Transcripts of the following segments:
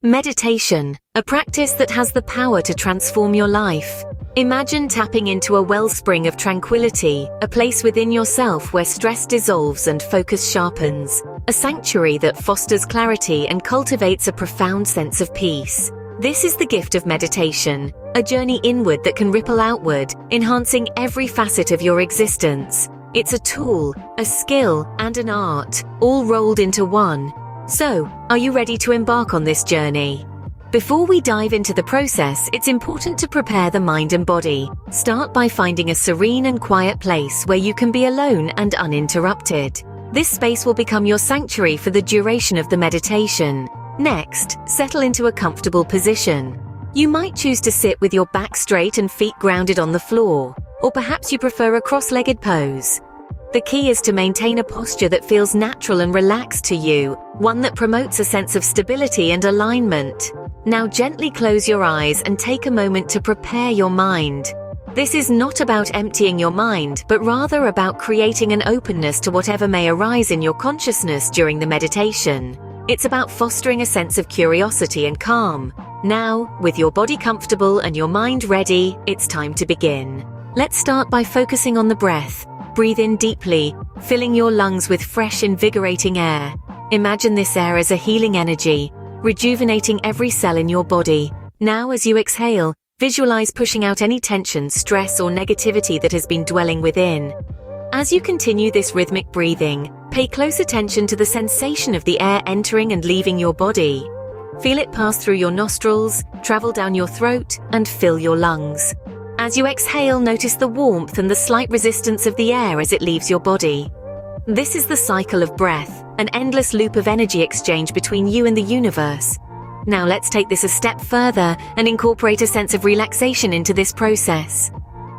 Meditation, a practice that has the power to transform your life. Imagine tapping into a wellspring of tranquility, a place within yourself where stress dissolves and focus sharpens, a sanctuary that fosters clarity and cultivates a profound sense of peace. This is the gift of meditation, a journey inward that can ripple outward, enhancing every facet of your existence. It's a tool, a skill, and an art, all rolled into one. So, are you ready to embark on this journey? Before we dive into the process, it's important to prepare the mind and body. Start by finding a serene and quiet place where you can be alone and uninterrupted. This space will become your sanctuary for the duration of the meditation. Next, settle into a comfortable position. You might choose to sit with your back straight and feet grounded on the floor, or perhaps you prefer a cross-legged pose. The key is to maintain a posture that feels natural and relaxed to you, one that promotes a sense of stability and alignment. Now gently close your eyes and take a moment to prepare your mind. This is not about emptying your mind, but rather about creating an openness to whatever may arise in your consciousness during the meditation. It's about fostering a sense of curiosity and calm. Now, with your body comfortable and your mind ready, it's time to begin. Let's start by focusing on the breath. Breathe in deeply, filling your lungs with fresh, invigorating air. Imagine this air as a healing energy, rejuvenating every cell in your body. Now, as you exhale, visualize pushing out any tension, stress, or negativity that has been dwelling within. As you continue this rhythmic breathing, pay close attention to the sensation of the air entering and leaving your body. Feel it pass through your nostrils, travel down your throat, and fill your lungs. As you exhale, notice the warmth and the slight resistance of the air as it leaves your body. This is the cycle of breath, an endless loop of energy exchange between you and the universe. Now let's take this a step further and incorporate a sense of relaxation into this process.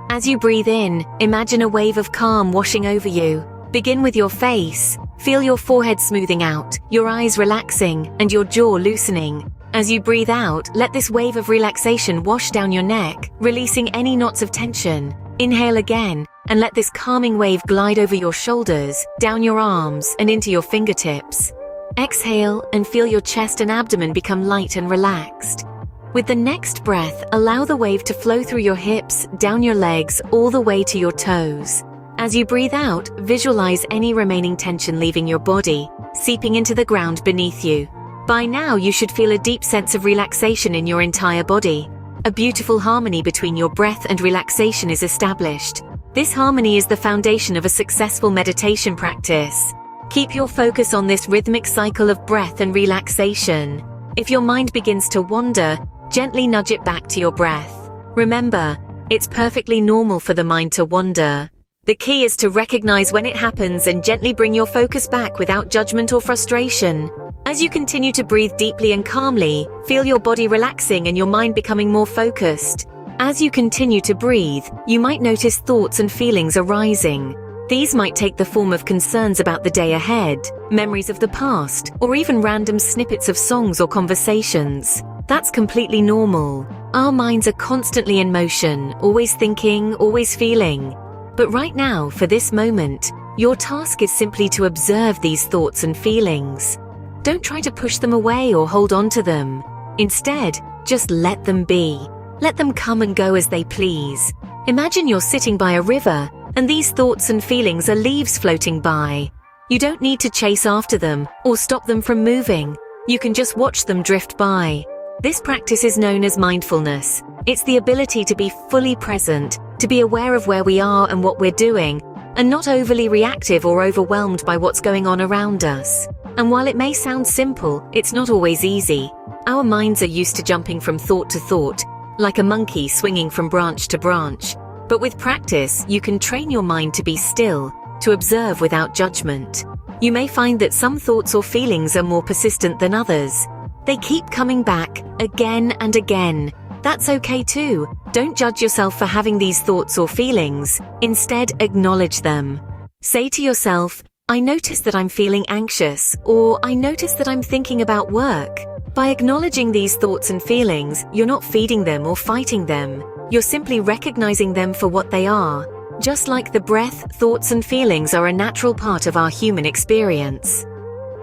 As you breathe in, imagine a wave of calm washing over you. Begin with your face. Feel your forehead smoothing out, your eyes relaxing, and your jaw loosening. As you breathe out, let this wave of relaxation wash down your neck, releasing any knots of tension. Inhale again, and let this calming wave glide over your shoulders, down your arms, and into your fingertips. Exhale and feel your chest and abdomen become light and relaxed. With the next breath, allow the wave to flow through your hips, down your legs, all the way to your toes. As you breathe out, visualize any remaining tension leaving your body, seeping into the ground beneath you. By now, you should feel a deep sense of relaxation in your entire body. A beautiful harmony between your breath and relaxation is established. This harmony is the foundation of a successful meditation practice. Keep your focus on this rhythmic cycle of breath and relaxation. If your mind begins to wander, gently nudge it back to your breath. Remember, it's perfectly normal for the mind to wander. The key is to recognize when it happens and gently bring your focus back without judgment or frustration. As you continue to breathe deeply and calmly, feel your body relaxing and your mind becoming more focused. As you continue to breathe, you might notice thoughts and feelings arising. These might take the form of concerns about the day ahead, memories of the past, or even random snippets of songs or conversations. That's completely normal. Our minds are constantly in motion, always thinking, always feeling. But right now, for this moment, your task is simply to observe these thoughts and feelings. Don't try to push them away or hold on to them. Instead, just let them be. Let them come and go as they please. Imagine you're sitting by a river, and these thoughts and feelings are leaves floating by. You don't need to chase after them or stop them from moving. You can just watch them drift by. This practice is known as mindfulness. It's the ability to be fully present, to be aware of where we are and what we're doing, and not overly reactive or overwhelmed by what's going on around us. And while it may sound simple, it's not always easy. Our minds are used to jumping from thought to thought, like a monkey swinging from branch to branch. But with practice, you can train your mind to be still, to observe without judgment. You may find that some thoughts or feelings are more persistent than others. They keep coming back, again and again. That's okay too. Don't judge yourself for having these thoughts or feelings. Instead, acknowledge them. Say to yourself, I notice that I'm feeling anxious, or I notice that I'm thinking about work. By acknowledging these thoughts and feelings, you're not feeding them or fighting them. You're simply recognizing them for what they are. Just like the breath, thoughts and feelings are a natural part of our human experience.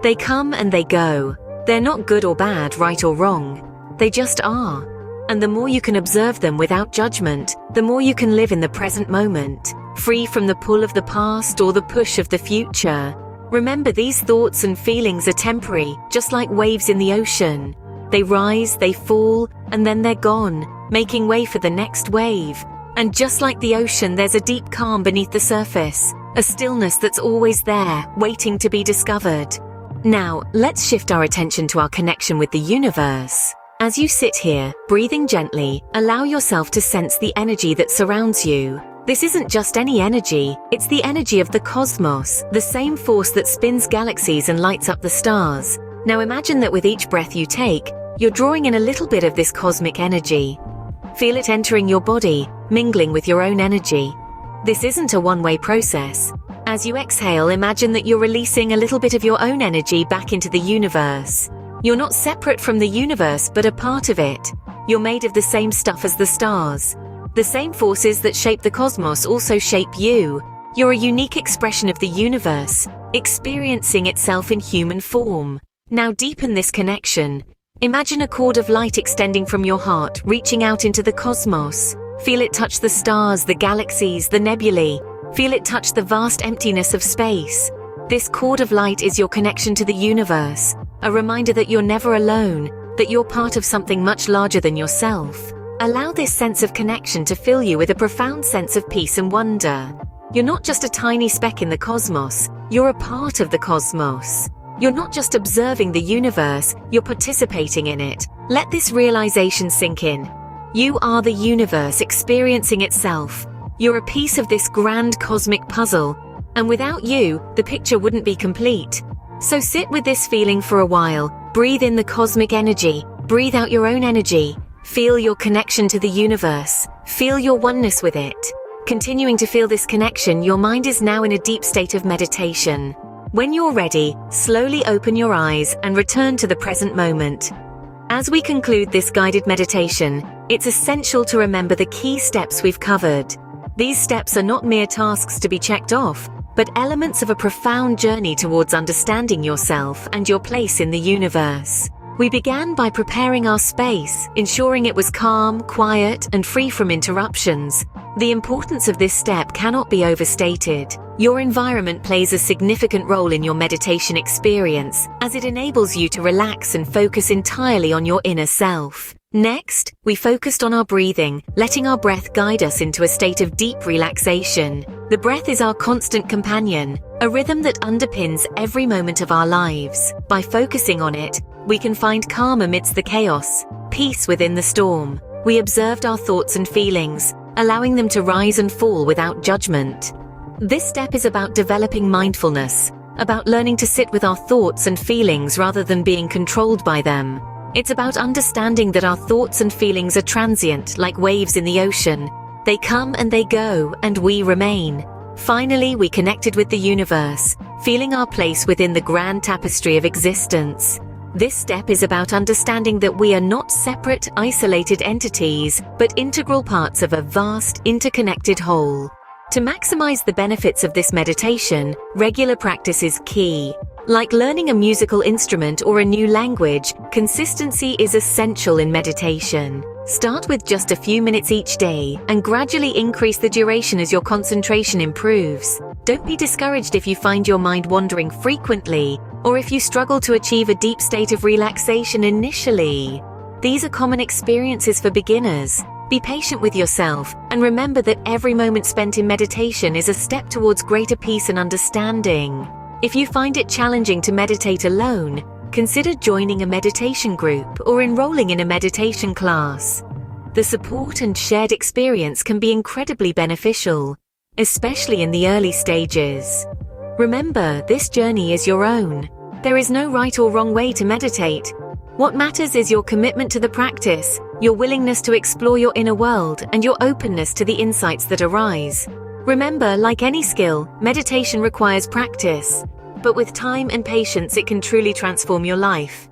They come and they go. They're not good or bad, right or wrong. They just are. And the more you can observe them without judgment, the more you can live in the present moment, free from the pull of the past or the push of the future. Remember, these thoughts and feelings are temporary, just like waves in the ocean. They rise, they fall, and then they're gone, making way for the next wave. And just like the ocean, there's a deep calm beneath the surface, a stillness that's always there, waiting to be discovered. Now, let's shift our attention to our connection with the universe. As you sit here, breathing gently, allow yourself to sense the energy that surrounds you. This isn't just any energy, it's the energy of the cosmos, the same force that spins galaxies and lights up the stars. Now imagine that with each breath you take, you're drawing in a little bit of this cosmic energy. Feel it entering your body, mingling with your own energy. This isn't a one-way process. As you exhale, imagine that you're releasing a little bit of your own energy back into the universe. You're not separate from the universe, but a part of it. You're made of the same stuff as the stars. The same forces that shape the cosmos also shape you. You're a unique expression of the universe, experiencing itself in human form. Now deepen this connection. Imagine a cord of light extending from your heart, reaching out into the cosmos. Feel it touch the stars, the galaxies, the nebulae. Feel it touch the vast emptiness of space. This cord of light is your connection to the universe, a reminder that you're never alone, that you're part of something much larger than yourself. Allow this sense of connection to fill you with a profound sense of peace and wonder. You're not just a tiny speck in the cosmos, you're a part of the cosmos. You're not just observing the universe, you're participating in it. Let this realization sink in. You are the universe experiencing itself. You're a piece of this grand cosmic puzzle, and without you, the picture wouldn't be complete. So sit with this feeling for a while, breathe in the cosmic energy, breathe out your own energy, feel your connection to the universe, feel your oneness with it. Continuing to feel this connection, your mind is now in a deep state of meditation. When you're ready, slowly open your eyes and return to the present moment. As we conclude this guided meditation, it's essential to remember the key steps we've covered. These steps are not mere tasks to be checked off, but elements of a profound journey towards understanding yourself and your place in the universe. We began by preparing our space, ensuring it was calm, quiet, and free from interruptions. The importance of this step cannot be overstated. Your environment plays a significant role in your meditation experience, as it enables you to relax and focus entirely on your inner self. Next, we focused on our breathing, letting our breath guide us into a state of deep relaxation. The breath is our constant companion, a rhythm that underpins every moment of our lives. By focusing on it, we can find calm amidst the chaos, peace within the storm. We observed our thoughts and feelings, allowing them to rise and fall without judgment. This step is about developing mindfulness, about learning to sit with our thoughts and feelings rather than being controlled by them. It's about understanding that our thoughts and feelings are transient, like waves in the ocean. They come and they go, and we remain. Finally, we connected with the universe, feeling our place within the grand tapestry of existence. This step is about understanding that we are not separate, isolated entities, but integral parts of a vast, interconnected whole. To maximize the benefits of this meditation, regular practice is key. Like learning a musical instrument or a new language, consistency is essential in meditation. Start with just a few minutes each day and gradually increase the duration as your concentration improves. Don't be discouraged if you find your mind wandering frequently, or if you struggle to achieve a deep state of relaxation initially. These are common experiences for beginners. Be patient with yourself and remember that every moment spent in meditation is a step towards greater peace and understanding. If you find it challenging to meditate alone, consider joining a meditation group or enrolling in a meditation class. The support and shared experience can be incredibly beneficial, especially in the early stages. Remember, this journey is your own. There is no right or wrong way to meditate. What matters is your commitment to the practice, your willingness to explore your inner world, and your openness to the insights that arise. Remember, like any skill, meditation requires practice, but with time and patience it can truly transform your life.